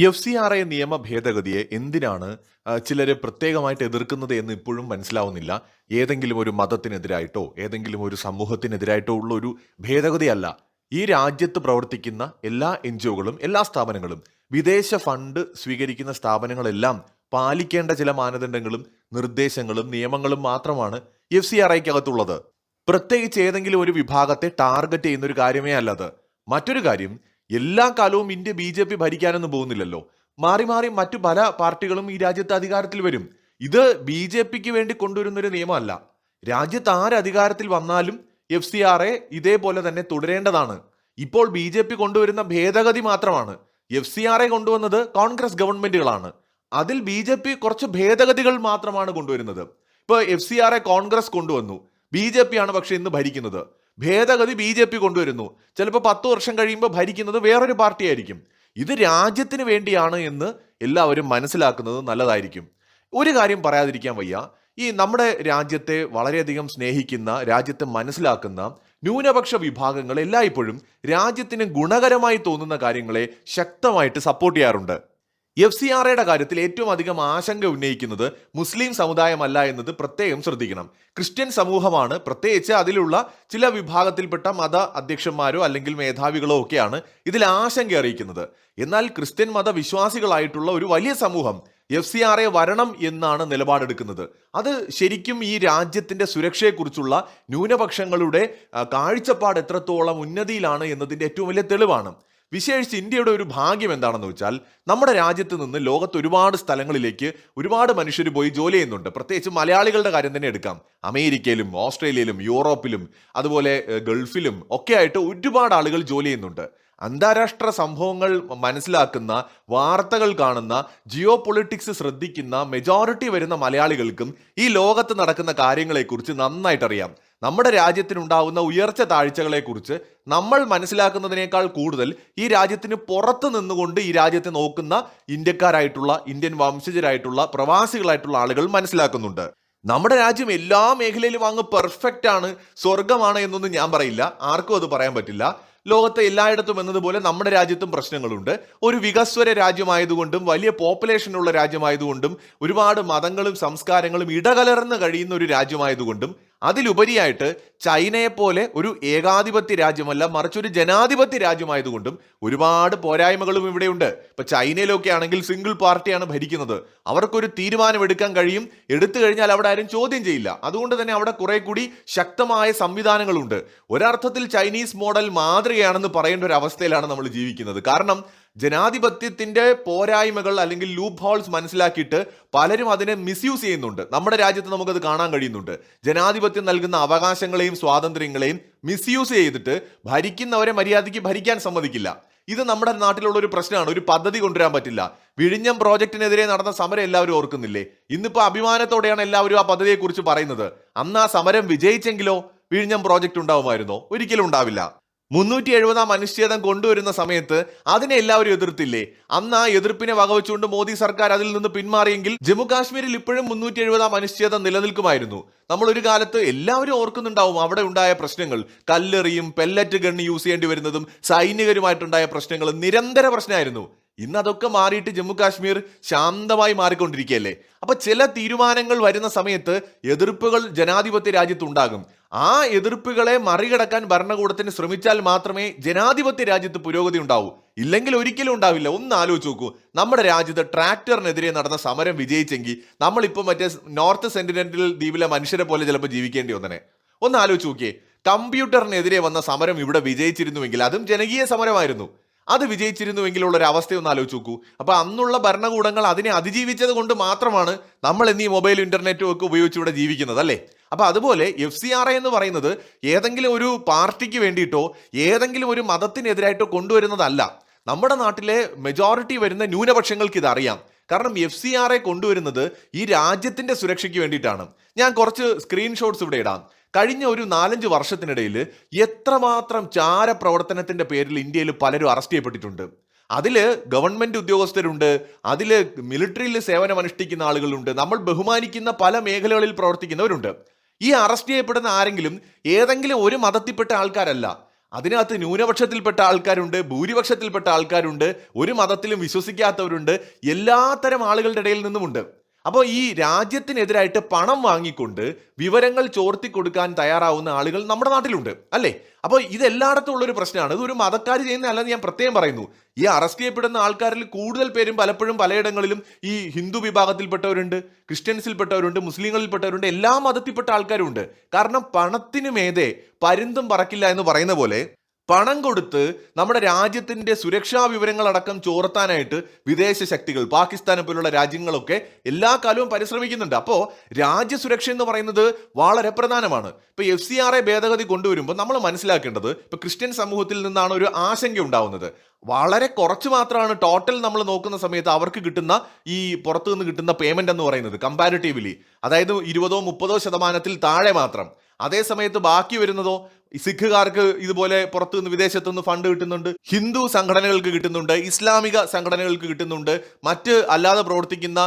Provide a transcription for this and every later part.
FCRA നിയമ ഭേദഗതിയെ എന്തിനാണ് ചിലര് പ്രത്യേകമായിട്ട് എതിർക്കുന്നത് എന്ന് ഇപ്പോഴും മനസ്സിലാവുന്നില്ല. ഏതെങ്കിലും ഒരു മതത്തിനെതിരായിട്ടോ, ഏതെങ്കിലും ഒരു സമൂഹത്തിനെതിരായിട്ടോ ഉള്ള ഒരു ഭേദഗതിയല്ല. ഈ രാജ്യത്ത് പ്രവർത്തിക്കുന്ന എല്ലാ എൻജിഒകളും, എല്ലാ സ്ഥാപനങ്ങളും, വിദേശ ഫണ്ട് സ്വീകരിക്കുന്ന സ്ഥാപനങ്ങളെല്ലാം പാലിക്കേണ്ട ചില മാനദണ്ഡങ്ങളും നിർദ്ദേശങ്ങളും നിയമങ്ങളും മാത്രമാണ് FCRAയ്ക്കകത്തുള്ളത്. പ്രത്യേകിച്ച് ഏതെങ്കിലും ഒരു വിഭാഗത്തെ ടാർഗറ്റ് ചെയ്യുന്ന ഒരു കാര്യമേ അല്ലത്. മറ്റൊരു കാര്യം, എല്ലാ കാലവും ഇന്ത്യ BJP ഭരിക്കാനൊന്നും പോകുന്നില്ലല്ലോ. മാറി മാറി മറ്റു പല പാർട്ടികളും ഈ രാജ്യത്ത് അധികാരത്തിൽ വരും. ഇത് BJPക്ക് വേണ്ടി കൊണ്ടുവരുന്ന ഒരു നിയമമല്ല. രാജ്യത്ത് ആര് അധികാരത്തിൽ വന്നാലും FCRA ഇതേപോലെ തന്നെ തുടരേണ്ടതാണ്. ഇപ്പോൾ BJP കൊണ്ടുവരുന്ന ഭേദഗതി മാത്രമാണ്. FCRA കൊണ്ടുവന്നത് കോൺഗ്രസ് ഗവൺമെന്റുകളാണ്. അതിൽ BJP കുറച്ച് ഭേദഗതികൾ മാത്രമാണ് കൊണ്ടുവരുന്നത്. ഇപ്പോൾ FCRA കോൺഗ്രസ് കൊണ്ടുവന്നു, BJP ആണ് പക്ഷെ ഇന്ന് ഭരിക്കുന്നത്. ഭേദഗതി BJP കൊണ്ടുവരുന്നു, ചിലപ്പോൾ 10 വർഷം കഴിയുമ്പോൾ ഭരിക്കുന്നത് വേറൊരു പാർട്ടിയായിരിക്കും. ഇത് രാജ്യത്തിന് വേണ്ടിയാണ് എന്ന് എല്ലാവരും മനസ്സിലാക്കുന്നത് നല്ലതായിരിക്കും. ഒരു കാര്യം പറയാതിരിക്കാൻ വയ്യ, ഈ നമ്മുടെ രാജ്യത്തെ വളരെയധികം സ്നേഹിക്കുന്ന, രാജ്യത്തെ മനസ്സിലാക്കുന്ന ന്യൂനപക്ഷ വിഭാഗങ്ങൾ എല്ലായ്പ്പോഴും രാജ്യത്തിന് ഗുണകരമായി തോന്നുന്ന കാര്യങ്ങളെ ശക്തമായിട്ട് സപ്പോർട്ട് ചെയ്യാറുണ്ട്. FCRAയുടെ കാര്യത്തിൽ ഏറ്റവും അധികം ആശങ്ക ഉന്നയിക്കുന്നത് മുസ്ലിം സമുദായമല്ല എന്നത് പ്രത്യേകം ശ്രദ്ധിക്കണം. ക്രിസ്ത്യൻ സമൂഹമാണ്, പ്രത്യേകിച്ച് അതിലുള്ള ചില വിഭാഗത്തിൽപ്പെട്ട മത അധ്യക്ഷന്മാരോ അല്ലെങ്കിൽ മേധാവികളോ ഒക്കെയാണ് ഇതിൽ ആശങ്ക അറിയിക്കുന്നത്. എന്നാൽ ക്രിസ്ത്യൻ മതവിശ്വാസികളായിട്ടുള്ള ഒരു വലിയ സമൂഹം FCRA വരണം എന്നാണ് നിലപാടെടുക്കുന്നത്. അത് ശരിക്കും ഈ രാജ്യത്തിന്റെ സുരക്ഷയെക്കുറിച്ചുള്ള ന്യൂനപക്ഷങ്ങളുടെ കാഴ്ചപ്പാട് എത്രത്തോളം ഉന്നതിയിലാണ് എന്നതിന്റെ ഏറ്റവും വലിയ തെളിവാണ്. വിശേഷിച്ച് ഇന്ത്യയുടെ ഒരു ഭാഗ്യം എന്താണെന്ന് വെച്ചാൽ, നമ്മുടെ രാജ്യത്ത് നിന്ന് ലോകത്ത് ഒരുപാട് സ്ഥലങ്ങളിലേക്ക് ഒരുപാട് മനുഷ്യർ പോയി ജോലി ചെയ്യുന്നുണ്ട്. പ്രത്യേകിച്ച് മലയാളികളുടെ കാര്യം തന്നെ എടുക്കാം. അമേരിക്കയിലും ഓസ്ട്രേലിയയിലും യൂറോപ്പിലും അതുപോലെ ഗൾഫിലും ഒക്കെ ആയിട്ട് ഒരുപാട് ആളുകൾ ജോലി ചെയ്യുന്നുണ്ട്. അന്താരാഷ്ട്ര സംഭവങ്ങൾ മനസ്സിലാക്കുന്ന, വാർത്തകൾ കാണുന്ന, ജിയോ പൊളിറ്റിക്സ് ശ്രദ്ധിക്കുന്ന മെജോറിറ്റി വരുന്ന മലയാളികൾക്കും ഈ ലോകത്ത് നടക്കുന്ന കാര്യങ്ങളെക്കുറിച്ച് നന്നായിട്ടറിയാം. നമ്മുടെ രാജ്യത്തിനുണ്ടാവുന്ന ഉയർച്ച താഴ്ചകളെക്കുറിച്ച് നമ്മൾ മനസ്സിലാക്കുന്നതിനേക്കാൾ കൂടുതൽ ഈ രാജ്യത്തിന് പുറത്ത് നിന്നുകൊണ്ട് ഈ രാജ്യത്തെ നോക്കുന്ന ഇന്ത്യക്കാരായിട്ടുള്ള, ഇന്ത്യൻ വംശജരായിട്ടുള്ള, പ്രവാസികളായിട്ടുള്ള ആളുകൾ മനസ്സിലാക്കുന്നുണ്ട്. നമ്മുടെ രാജ്യം എല്ലാ മേഖലയിലും അങ്ങ് പെർഫെക്റ്റ് ആണ്, സ്വർഗമാണ് എന്നൊന്നും ഞാൻ പറയില്ല. ആർക്കും അത് പറയാൻ പറ്റില്ല. ലോകത്തെ എല്ലായിടത്തും എന്നതുപോലെ നമ്മുടെ രാജ്യത്തും പ്രശ്നങ്ങളുണ്ട്. ഒരു വികസ്വര രാജ്യമായതുകൊണ്ടും വലിയ പോപ്പുലേഷനുള്ള രാജ്യമായതുകൊണ്ടും ഒരുപാട് മതങ്ങളും സംസ്കാരങ്ങളും ഇടകലർന്ന് കഴിയുന്ന ഒരു രാജ്യമായതുകൊണ്ടും അതിലുപരിയായിട്ട് ചൈനയെ പോലെ ഒരു ഏകാധിപത്യ രാജ്യമല്ല, മറിച്ചൊരു ജനാധിപത്യ രാജ്യമായതുകൊണ്ടും ഒരുപാട് പോരായ്മകളും ഇവിടെയുണ്ട്. ഇപ്പൊ ചൈനയിലൊക്കെ ആണെങ്കിൽ സിംഗിൾ പാർട്ടിയാണ് ഭരിക്കുന്നത്. അവർക്കൊരു തീരുമാനം എടുക്കാൻ കഴിയും, എടുത്തു കഴിഞ്ഞാൽ അവിടെ ആരും ചോദ്യം ചെയ്യില്ല. അതുകൊണ്ട് തന്നെ അവിടെ കുറെ കൂടി ശക്തമായ സംവിധാനങ്ങളുണ്ട്. ഒരർത്ഥത്തിൽ ചൈനീസ് മോഡൽ മാതൃകയാണെന്ന് പറയേണ്ട ഒരു അവസ്ഥയിലാണ് നമ്മൾ ജീവിക്കുന്നത്. കാരണം ജനാധിപത്യത്തിന്റെ പോരായ്മകൾ അല്ലെങ്കിൽ ലൂപ്പ് ഹോൾസ് മനസ്സിലാക്കിയിട്ട് പലരും അതിനെ മിസ്യൂസ് ചെയ്യുന്നുണ്ട്. നമ്മുടെ രാജ്യത്ത് നമുക്കത് കാണാൻ കഴിയുന്നുണ്ട്. ജനാധിപത്യം നൽകുന്ന അവകാശങ്ങളെയും സ്വാതന്ത്ര്യങ്ങളെയും മിസ്യൂസ് ചെയ്തിട്ട് ഭരിക്കുന്നവരെ മര്യാദയ്ക്ക് ഭരിക്കാൻ സമ്മതിക്കില്ല. ഇത് നമ്മുടെ നാട്ടിലുള്ള ഒരു പ്രശ്നമാണ്. ഒരു പദ്ധതി കൊണ്ടുവരാൻ പറ്റില്ല. വിഴിഞ്ഞം പ്രോജക്റ്റിനെതിരെ നടന്ന സമരം എല്ലാവരും ഓർക്കുന്നില്ലേ? ഇന്നിപ്പോ അഭിമാനത്തോടെയാണ് എല്ലാവരും ആ പദ്ധതിയെക്കുറിച്ച് പറയുന്നത്. അന്ന് ആ സമരം വിജയിച്ചെങ്കിലോ വിഴിഞ്ഞം പ്രോജക്റ്റ് ഉണ്ടാവുമായിരുന്നോ? ഒരിക്കലും ഉണ്ടാവില്ല. 370 അനുച്ഛേദം കൊണ്ടുവരുന്ന സമയത്ത് അതിനെ എല്ലാവരും എതിർത്തില്ലേ? അന്ന് ആ എതിർപ്പിനെ വകവെച്ചുകൊണ്ട് മോദി സർക്കാർ അതിൽ നിന്ന് പിന്മാറിയെങ്കിൽ ജമ്മു കാശ്മീരിൽ ഇപ്പോഴും 370 അനുച്ഛേദം നിലനിൽക്കുമായിരുന്നു. നമ്മൾ ഒരു കാലത്ത് എല്ലാവരും ഓർക്കുന്നുണ്ടാവും അവിടെ ഉണ്ടായ പ്രശ്നങ്ങൾ. കല്ലെറിയും പെല്ലറ്റ് ഗണ്ണ് യൂസ് ചെയ്യേണ്ടി വരുന്നതും സൈനികരുമായിട്ടുണ്ടായ പ്രശ്നങ്ങളും നിരന്തര പ്രശ്നമായിരുന്നു. ഇന്ന് അതൊക്കെ മാറിയിട്ട് ജമ്മു കാശ്മീർ ശാന്തമായി മാറിക്കൊണ്ടിരിക്കുകയല്ലേ? അപ്പൊ ചില തീരുമാനങ്ങൾ വരുന്ന സമയത്ത് എതിർപ്പുകൾ ജനാധിപത്യ രാജ്യത്തുണ്ടാകും. ആ എതിർപ്പുകളെ മറികടക്കാൻ ഭരണകൂടത്തിന് ശ്രമിച്ചാൽ മാത്രമേ ജനാധിപത്യ രാജ്യത്ത് പുരോഗതി ഉണ്ടാവൂ. ഇല്ലെങ്കിൽ ഒരിക്കലും ഉണ്ടാവില്ല. ഒന്ന് ആലോചിച്ച് നോക്കൂ, നമ്മുടെ രാജ്യത്ത് ട്രാക്ടറിനെതിരെ നടന്ന സമരം വിജയിച്ചെങ്കിൽ നമ്മളിപ്പോൾ മറ്റേ നോർത്ത് സെന്റിനെന്റൽ ദ്വീപിലെ മനുഷ്യരെ പോലെ ചിലപ്പോൾ ജീവിക്കേണ്ടി വന്നനെ. ഒന്ന് ആലോചിച്ച് നോക്കിയേ, കമ്പ്യൂട്ടറിനെതിരെ വന്ന സമരം ഇവിടെ വിജയിച്ചിരുന്നുവെങ്കിൽ, അതും ജനകീയ സമരമായിരുന്നു, അത് വിജയിച്ചിരുന്നുവെങ്കിലുള്ള ഒരു അവസ്ഥയൊന്ന് ആലോചിച്ച് നോക്കൂ. അപ്പൊ അന്നുള്ള ഭരണകൂടങ്ങൾ അതിനെ അതിജീവിച്ചത് കൊണ്ട് മാത്രമാണ് നമ്മൾ ഇന്ന് ഈ മൊബൈൽ ഇന്റർനെറ്റും ഒക്കെ ഉപയോഗിച്ച് ഇവിടെ ജീവിക്കുന്നത്, അല്ലേ? അപ്പൊ അതുപോലെ FCRA എന്ന് പറയുന്നത് ഏതെങ്കിലും ഒരു പാർട്ടിക്ക് വേണ്ടിയിട്ടോ ഏതെങ്കിലും ഒരു മതത്തിനെതിരായിട്ടോ കൊണ്ടുവരുന്നതല്ല. നമ്മുടെ നാട്ടിലെ മെജോറിറ്റി വരുന്ന ന്യൂനപക്ഷങ്ങൾക്ക് ഇത് അറിയാം. കാരണം FCRA കൊണ്ടുവരുന്നത് ഈ രാജ്യത്തിന്റെ സുരക്ഷയ്ക്ക് വേണ്ടിയിട്ടാണ്. ഞാൻ കുറച്ച് സ്ക്രീൻഷോട്ട്സ് ഇവിടെ ഇടാം. കഴിഞ്ഞ ഒരു 4-5 വർഷത്തിനിടയിൽ എത്രമാത്രം ചാരപ്രവർത്തനത്തിന്റെ പേരിൽ ഇന്ത്യയിൽ പലരും അറസ്റ്റ് ചെയ്യപ്പെട്ടിട്ടുണ്ട്. അതില് ഗവൺമെന്റ് ഉദ്യോഗസ്ഥരുണ്ട്, അതില് മിലിറ്ററിയിൽ സേവനം അനുഷ്ഠിക്കുന്ന ആളുകളുണ്ട്, നമ്മൾ ബഹുമാനിക്കുന്ന പല മേഖലകളിൽ പ്രവർത്തിക്കുന്നവരുണ്ട്. ഈ അറസ്റ്റ് ചെയ്യപ്പെടുന്ന ആരെങ്കിലും ഏതെങ്കിലും ഒരു മതത്തിൽപ്പെട്ട ആൾക്കാരല്ല. അതിനകത്ത് ന്യൂനപക്ഷത്തിൽപ്പെട്ട ആൾക്കാരുണ്ട്, ഭൂരിപക്ഷത്തിൽപ്പെട്ട ആൾക്കാരുണ്ട്, ഒരു മതത്തിലും വിശ്വസിക്കാത്തവരുണ്ട്, എല്ലാത്തരം ആളുകളുടെ ഇടയിൽ നിന്നുമുണ്ട്. അപ്പോൾ ഈ രാജ്യത്തിനെതിരായിട്ട് പണം വാങ്ങിക്കൊണ്ട് വിവരങ്ങൾ ചോർത്തി കൊടുക്കാൻ തയ്യാറാവുന്ന ആളുകൾ നമ്മുടെ നാട്ടിലുണ്ട് അല്ലേ? അപ്പോൾ ഇത് എല്ലായിടത്തും ഉള്ളൊരു പ്രശ്നമാണ്. ഇതൊരു മതക്കാർ ചെയ്യുന്നതല്ലെന്ന് ഞാൻ പ്രത്യേകം പറയുന്നു. ഈ അറസ്റ്റ് ചെയ്യപ്പെടുന്ന ആൾക്കാരിൽ കൂടുതൽ പേരും പലപ്പോഴും പലയിടങ്ങളിലും ഈ ഹിന്ദു വിഭാഗത്തിൽപ്പെട്ടവരുണ്ട്, ക്രിസ്ത്യൻസിൽപ്പെട്ടവരുണ്ട്, മുസ്ലിങ്ങളിൽപ്പെട്ടവരുണ്ട്, എല്ലാ മതത്തിൽപ്പെട്ട ആൾക്കാരുണ്ട്. കാരണം പണത്തിനു മേതെ പരുന്തും പറക്കില്ല എന്ന് പറയുന്ന പോലെ പണം കൊടുത്ത് നമ്മുടെ രാജ്യത്തിന്റെ സുരക്ഷാ വിവരങ്ങളടക്കം ചോർത്താനായിട്ട് വിദേശ ശക്തികൾ, പാകിസ്ഥാനെ പോലുള്ള രാജ്യങ്ങളൊക്കെ എല്ലാ കാലവും പരിശ്രമിക്കുന്നുണ്ട്. അപ്പോൾ രാജ്യസുരക്ഷ എന്ന് പറയുന്നത് വളരെ പ്രധാനമാണ്. ഇപ്പൊ FCRA ഭേദഗതി കൊണ്ടുവരുമ്പോൾ നമ്മൾ മനസ്സിലാക്കേണ്ടത്, ഇപ്പൊ ക്രിസ്ത്യൻ സമൂഹത്തിൽ നിന്നാണ് ഒരു ആശങ്ക ഉണ്ടാവുന്നത്. വളരെ കുറച്ച് മാത്രമാണ് ടോട്ടൽ നമ്മൾ നോക്കുന്ന സമയത്ത് അവർക്ക് കിട്ടുന്ന ഈ പുറത്തു നിന്ന് കിട്ടുന്ന പേയ്മെന്റ് എന്ന് പറയുന്നത് കമ്പാരിറ്റീവ്ലി, അതായത് 20-30% താഴെ മാത്രം. അതേ സമയത്ത് ബാക്കി വരുന്നതോ സിഖുകാർക്ക് ഇതുപോലെ പുറത്തുനിന്ന് വിദേശത്തുനിന്ന് ഫണ്ട് കിട്ടുന്നുണ്ട്, ഹിന്ദു സംഘടനകൾക്ക് കിട്ടുന്നുണ്ട്, ഇസ്ലാമിക സംഘടനകൾക്ക് കിട്ടുന്നുണ്ട്, മറ്റ് അല്ലാതെ പ്രവർത്തിക്കുന്ന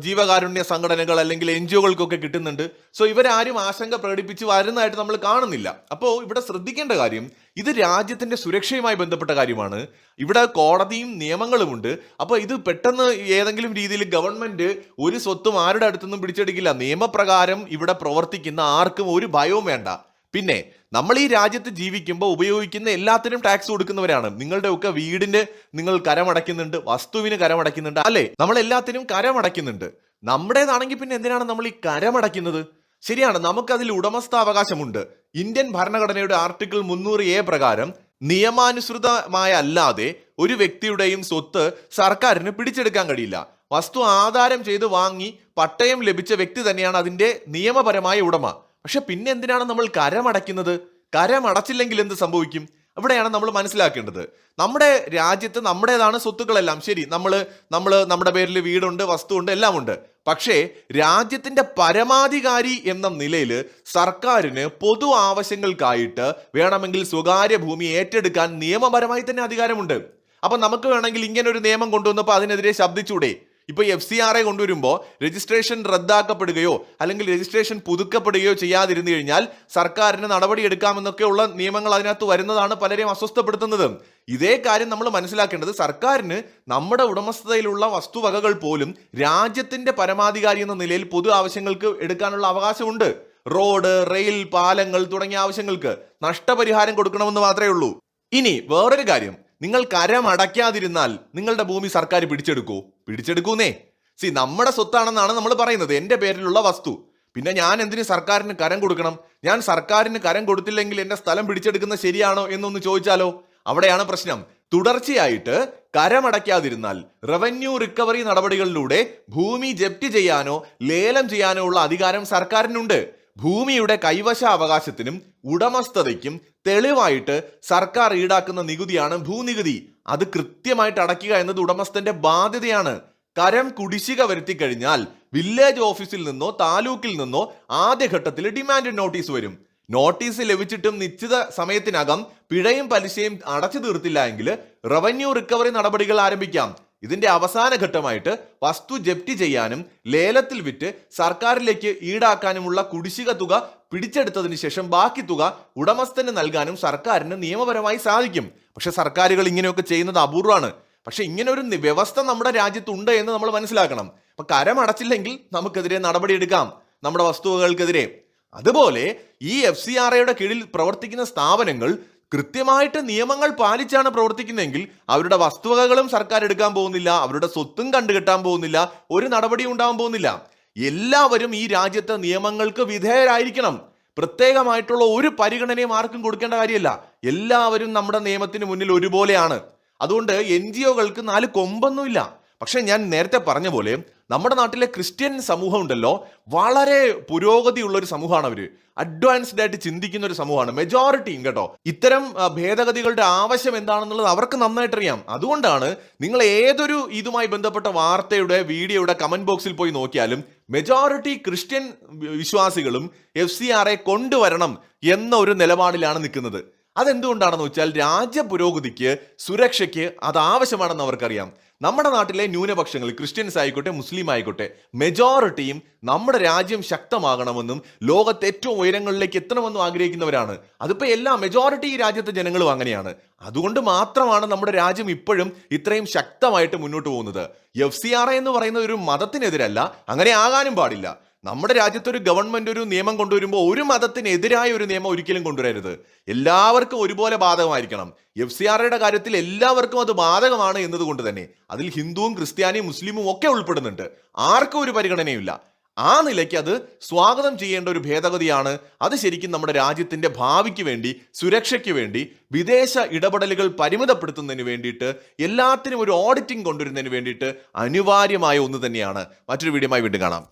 ജീവകാരുണ്യ സംഘടനകൾ അല്ലെങ്കിൽ NGOകൾക്കൊക്കെ കിട്ടുന്നുണ്ട്. സോ ഇവരാരും ആശങ്ക പ്രകടിപ്പിച്ച് വരുന്നതായിട്ട് നമ്മൾ കാണുന്നില്ല. അപ്പോൾ ഇവിടെ ശ്രദ്ധിക്കേണ്ട കാര്യം, ഇത് രാജ്യത്തിന്റെ സുരക്ഷയുമായി ബന്ധപ്പെട്ട കാര്യമാണ്. ഇവിടെ കോടതിയും നിയമങ്ങളുമുണ്ട്. അപ്പോൾ ഇത് പെട്ടെന്ന് ഏതെങ്കിലും രീതിയിൽ ഗവൺമെന്റ് ഒരു സ്വത്തും ആരുടെ അടുത്തൊന്നും പിടിച്ചെടുക്കില്ല. നിയമപ്രകാരം ഇവിടെ പ്രവർത്തിക്കുന്ന ആർക്കും ഒരു ഭയവും വേണ്ട. പിന്നെ നമ്മൾ ഈ രാജ്യത്ത് ജീവിക്കുമ്പോൾ ഉപയോഗിക്കുന്ന എല്ലാത്തിനും ടാക്സ് കൊടുക്കുന്നവരാണ്. നിങ്ങളുടെ ഒക്കെ വീടിന് നിങ്ങൾ കരമടയ്ക്കുന്നുണ്ട്, വസ്തുവിന് കരമടയ്ക്കുന്നുണ്ട് അല്ലേ? നമ്മൾ എല്ലാത്തിനും കരമടയ്ക്കുന്നുണ്ട്. നമ്മുടേതാണെങ്കിൽ പിന്നെ എന്തിനാണ് നമ്മൾ ഈ കരമടയ്ക്കുന്നത്? ശരിയാണ്, നമുക്കതിൽ ഉടമസ്ഥാവകാശമുണ്ട്. ഇന്ത്യൻ ഭരണഘടനയുടെ ആർട്ടിക്കിൾ 300A പ്രകാരം നിയമാനുസൃതമായ അല്ലാതെ ഒരു വ്യക്തിയുടെയും സ്വത്ത് സർക്കാരിന് പിടിച്ചെടുക്കാൻ കഴിയില്ല. വസ്തു ആധാരം ചെയ്ത് വാങ്ങി പട്ടയം ലഭിച്ച വ്യക്തി തന്നെയാണ് അതിന്റെ നിയമപരമായ ഉടമ. പക്ഷെ പിന്നെ എന്തിനാണ് നമ്മൾ കരമടയ്ക്കുന്നത്? കരമടച്ചില്ലെങ്കിൽ എന്ത് സംഭവിക്കും? അവിടെയാണ് നമ്മൾ മനസ്സിലാക്കേണ്ടത്. നമ്മുടെ രാജ്യത്ത് നമ്മുടേതാണ് സ്വത്തുക്കളെല്ലാം. ശരി, നമ്മുടെ പേരിൽ വീടുണ്ട്, വസ്തുവുണ്ട്, എല്ലാം ഉണ്ട്. പക്ഷേ രാജ്യത്തിന്റെ പരമാധികാരി എന്ന നിലയിൽ സർക്കാരിന് പൊതു ആവശ്യങ്ങൾക്കായിട്ട് വേണമെങ്കിൽ സ്വകാര്യ ഭൂമി ഏറ്റെടുക്കാൻ നിയമപരമായി തന്നെ അധികാരമുണ്ട്. അപ്പൊ നമുക്ക് വേണമെങ്കിൽ ഇങ്ങനെ ഒരു നിയമം കൊണ്ടുവന്നപ്പോൾ അതിനെതിരെ ശബ്ദിച്ചൂടെ? ഇപ്പൊ FCRA കൊണ്ടുവരുമ്പോൾ രജിസ്ട്രേഷൻ റദ്ദാക്കപ്പെടുകയോ അല്ലെങ്കിൽ രജിസ്ട്രേഷൻ പുതുക്കപ്പെടുകയോ ചെയ്യാതിരുന്നു കഴിഞ്ഞാൽ സർക്കാരിന് നടപടി എടുക്കാമെന്നൊക്കെയുള്ള നിയമങ്ങൾ അതിനകത്ത് വരുന്നതാണ് പലരെയും അസ്വസ്ഥപ്പെടുത്തുന്നത്. ഇതേ കാര്യം നമ്മൾ മനസ്സിലാക്കേണ്ടത്, സർക്കാരിന് നമ്മുടെ ഉടമസ്ഥതയിലുള്ള വസ്തുവകകൾ പോലും രാജ്യത്തിന്റെ പരമാധികാരി എന്ന നിലയിൽ പൊതു ആവശ്യങ്ങൾക്ക് എടുക്കാനുള്ള അവകാശമുണ്ട്. റോഡ്, റെയിൽ, പാലങ്ങൾ തുടങ്ങിയ ആവശ്യങ്ങൾക്ക് നഷ്ടപരിഹാരം കൊടുക്കണമെന്ന് മാത്രമേ ഉള്ളൂ. ഇനി വേറൊരു കാര്യം, നിങ്ങൾ കരമടയ്ക്കാതിരുന്നാൽ നിങ്ങളുടെ ഭൂമി സർക്കാർ പിടിച്ചെടുക്കൂന്നേ. നമ്മുടെ സ്വത്താണെന്നാണ് നമ്മൾ പറയുന്നത്, എൻ്റെ പേരിലുള്ള വസ്തു. പിന്നെ ഞാൻ എന്തിന് സർക്കാരിന് കരം കൊടുക്കണം? ഞാൻ സർക്കാരിന് കരം കൊടുത്തില്ലെങ്കിൽ എൻ്റെ സ്ഥലം പിടിച്ചെടുക്കുന്നത് ശരിയാണോ എന്നൊന്ന് ചോദിച്ചാലോ? അവിടെയാണ് പ്രശ്നം. തുടർച്ചയായിട്ട് കരമടയ്ക്കാതിരുന്നാൽ റവന്യൂ റിക്കവറി നടപടികളിലൂടെ ഭൂമി ജപ്തി ചെയ്യാനോ ലേലം ചെയ്യാനോ ഉള്ള അധികാരം സർക്കാരിനുണ്ട്. ഭൂമിയുടെ കൈവശാവകാശത്തിനും ഉടമസ്ഥതയ്ക്കും തെളിവായിട്ട് സർക്കാർ ഈടാക്കുന്ന നികുതിയാണ് ഭൂനികുതി. അത് കൃത്യമായിട്ട് അടയ്ക്കുക എന്നത് ഉടമസ്ഥന്റെ ബാധ്യതയാണ്. കരം കുടിശ്ശിക വരുത്തി കഴിഞ്ഞാൽ വില്ലേജ് ഓഫീസിൽ നിന്നോ താലൂക്കിൽ നിന്നോ ആദ്യഘട്ടത്തിൽ ഡിമാൻഡ് നോട്ടീസ് വരും. നോട്ടീസ് ലഭിച്ചിട്ടും നിശ്ചിത സമയത്തിനകം പിഴയും പലിശയും അടച്ചു തീർത്തില്ല എങ്കിൽ റവന്യൂ റിക്കവറി നടപടികൾ ആരംഭിക്കാം. ഇതിന്റെ അവസാന ഘട്ടമായിട്ട് വസ്തു ജപ്തി ചെയ്യാനും ലേലത്തിൽ വിറ്റ് സർക്കാരിലേക്ക് ഈടാക്കാനുമുള്ള കുടിശ്ശിക തുക പിടിച്ചെടുത്തതിന് ശേഷം ബാക്കി തുക ഉടമസ്ഥന് നൽകാനും സർക്കാരിന് നിയമപരമായി സാധിക്കും. പക്ഷെ സർക്കാരുകൾ ഇങ്ങനെയൊക്കെ ചെയ്യുന്നത് അപൂർവമാണ്. പക്ഷെ ഇങ്ങനെ ഒരു വ്യവസ്ഥ നമ്മുടെ രാജ്യത്തുണ്ട് എന്ന് നമ്മൾ മനസ്സിലാക്കണം. അപ്പൊ കരമടച്ചില്ലെങ്കിൽ നമുക്കെതിരെ നടപടിയെടുക്കാം, നമ്മുടെ വസ്തുവകൾക്കെതിരെ. അതുപോലെ ഈ FCRAയുടെ കീഴിൽ പ്രവർത്തിക്കുന്ന സ്ഥാപനങ്ങൾ കൃത്യമായിട്ട് നിയമങ്ങൾ പാലിച്ചാണ് പ്രവർത്തിക്കുന്നതെങ്കിൽ അവരുടെ വസ്തുവകകളും സർക്കാർ എടുക്കാൻ പോകുന്നില്ല, അവരുടെ സ്വത്തും കണ്ടുകെട്ടാൻ പോകുന്നില്ല, ഒരു നടപടിയും ഉണ്ടാവാൻ പോകുന്നില്ല. എല്ലാവരും ഈ രാജ്യത്തെ നിയമങ്ങൾക്ക് വിധേയരായിരിക്കണം. പ്രത്യേകമായിട്ടുള്ള ഒരു പരിഗണനയും ആർക്കും കൊടുക്കേണ്ട കാര്യമല്ല. എല്ലാവരും നമ്മുടെ നിയമത്തിന് മുന്നിൽ ഒരുപോലെയാണ്. അതുകൊണ്ട് NGOകൾക്ക് 4 കൊമ്പൊന്നുമില്ല. പക്ഷെ ഞാൻ നേരത്തെ പറഞ്ഞ പോലെ നമ്മുടെ നാട്ടിലെ ക്രിസ്ത്യൻ സമൂഹം ഉണ്ടല്ലോ, വളരെ പുരോഗതിയുള്ള ഒരു സമൂഹമാണ്. അവര് അഡ്വാൻസ്ഡ് ആയിട്ട് ചിന്തിക്കുന്ന ഒരു സമൂഹമാണ് മെജോറിറ്റിയും കേട്ടോ. ഇത്തരം ഭേദഗതികളുടെ ആവശ്യം എന്താണെന്നുള്ളത് അവർക്ക് നന്നായിട്ട് അറിയാം. അതുകൊണ്ടാണ് നിങ്ങൾ ഏതൊരു ഇതുമായി ബന്ധപ്പെട്ട വാർത്തയുടെ വീഡിയോയുടെ കമന്റ് ബോക്സിൽ പോയി നോക്കിയാലും മെജോറിറ്റി ക്രിസ്ത്യൻ വിശ്വാസികളും FCRA കൊണ്ടുവരണം എന്ന ഒരു നിലപാടിലാണ് നിൽക്കുന്നത്. അതെന്തുകൊണ്ടാണെന്ന് വെച്ചാൽ രാജ്യ പുരോഗതിക്ക് സുരക്ഷയ്ക്ക് അത് ആവശ്യമാണെന്ന് അവർക്കറിയാം. നമ്മുടെ നാട്ടിലെ ന്യൂനപക്ഷങ്ങൾ, ക്രിസ്ത്യൻസ് ആയിക്കോട്ടെ മുസ്ലിം ആയിക്കോട്ടെ, മെജോറിറ്റിയും നമ്മുടെ രാജ്യം ശക്തമാകണമെന്നും ലോകത്ത് ഏറ്റവും ഉയരങ്ങളിലേക്ക് എത്തണമെന്നും ആഗ്രഹിക്കുന്നവരാണ്. അതിപ്പോ എല്ലാ മെജോറിറ്റി രാജ്യത്തെ ജനങ്ങളും അങ്ങനെയാണ്. അതുകൊണ്ട് മാത്രമാണ് നമ്മുടെ രാജ്യം ഇപ്പോഴും ഇത്രയും ശക്തമായിട്ട് മുന്നോട്ട് പോകുന്നത്. FCRA എന്ന് പറയുന്ന ഒരു മതത്തിനെതിരല്ല, അങ്ങനെ ആകാനും പാടില്ല. നമ്മുടെ രാജ്യത്ത് ഒരു ഗവൺമെന്റ് ഒരു നിയമം കൊണ്ടുവരുമ്പോൾ ഒരു മതത്തിനെതിരായ ഒരു നിയമം ഒരിക്കലും കൊണ്ടുവരരുത്. എല്ലാവർക്കും ഒരുപോലെ ബാധകമായിരിക്കണം. FCRAയുടെ കാര്യത്തിൽ എല്ലാവർക്കും അത് ബാധകമാണ് എന്നതുകൊണ്ട് തന്നെ അതിൽ ഹിന്ദുവും ക്രിസ്ത്യാനിയും മുസ്ലിമും ഒക്കെ ഉൾപ്പെടുന്നുണ്ട്. ആർക്കും ഒരു പരിഗണനയുമില്ല. ആ നിലയ്ക്ക് അത് സ്വാഗതം ചെയ്യേണ്ട ഒരു ഭേദഗതിയാണ്. അത് ശരിക്കും നമ്മുടെ രാജ്യത്തിന്റെ ഭാവിക്ക് വേണ്ടി, സുരക്ഷയ്ക്ക് വേണ്ടി, വിദേശ ഇടപെടലുകൾ പരിമിതപ്പെടുത്തുന്നതിന് വേണ്ടിയിട്ട്, എല്ലാത്തിനും ഒരു ഓഡിറ്റിംഗ് കൊണ്ടുവരുന്നതിന് വേണ്ടിയിട്ട് അനിവാര്യമായ ഒന്ന് തന്നെയാണ്. മറ്റൊരു വീഡിയോയുമായി വീണ്ടും കാണാം.